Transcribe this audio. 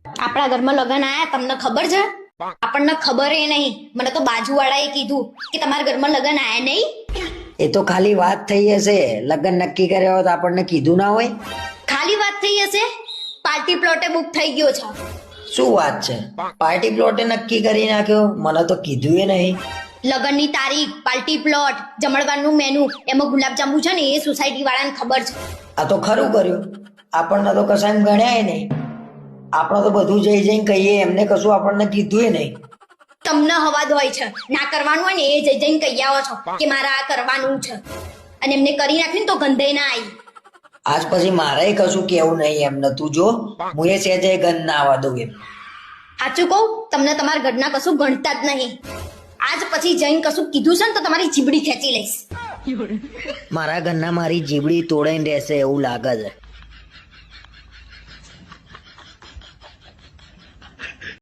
આપણા ઘરમાં લગન આયા તમને ખબર છે? આપણને ખબર એ નહીં. મને તો બાજુવાળાએ કીધું કે તમારા ઘરમાં લગન આયા નહીં. એ તો ખાલી વાત થઈ હશે. લગ્ન નક્કી કર્યા હોત આપણને કીધું ના હોય. ખાલી વાત થઈ હશે? પાર્ટી પ્લોટે બુક થઈ ગયો છે. શું વાત છે? પાર્ટી પ્લોટે નક્કી કરી નાખ્યો? મને તો કીધું એ નહીં. લગનની તારીખ, પાર્ટી પ્લોટ, જમણવારનું મેનુ, એમાં ગુલાબજાંબુ છે ને એ સોસાયટી વાળાને ખબર છે. આ તો ખરું કર્યું. આપણને તો કશાને ગણ્યા નહીં. આપણે તો બધું જઈ જઈને કહીએ, એમને કશું આપણને કીધું નહીં. તમને હવાદ હોય છે, ના કરવાનું હોય ને એ જઈ જઈને કહી આવો છો કે મારે આ કરવાનું છે, અને એમને કરી નાખ્યું ને તો ગંધે ના આવી. આજ પછી મારે કશું કેવું નહીં એમને. તું જો, હું એ સહેજે ગંધ ના આવવા દઉં એમ. સાચું કહું, તમને તમારા ઘરના કશું ગણતા જ નહીં. આજ પછી જઈને કશું કીધું છે ને તો તમારી જીબડી ખેંચી લઈશ. મારા ઘરના મારી જીબડી તોડાઈને રહેશે એવું લાગે છે.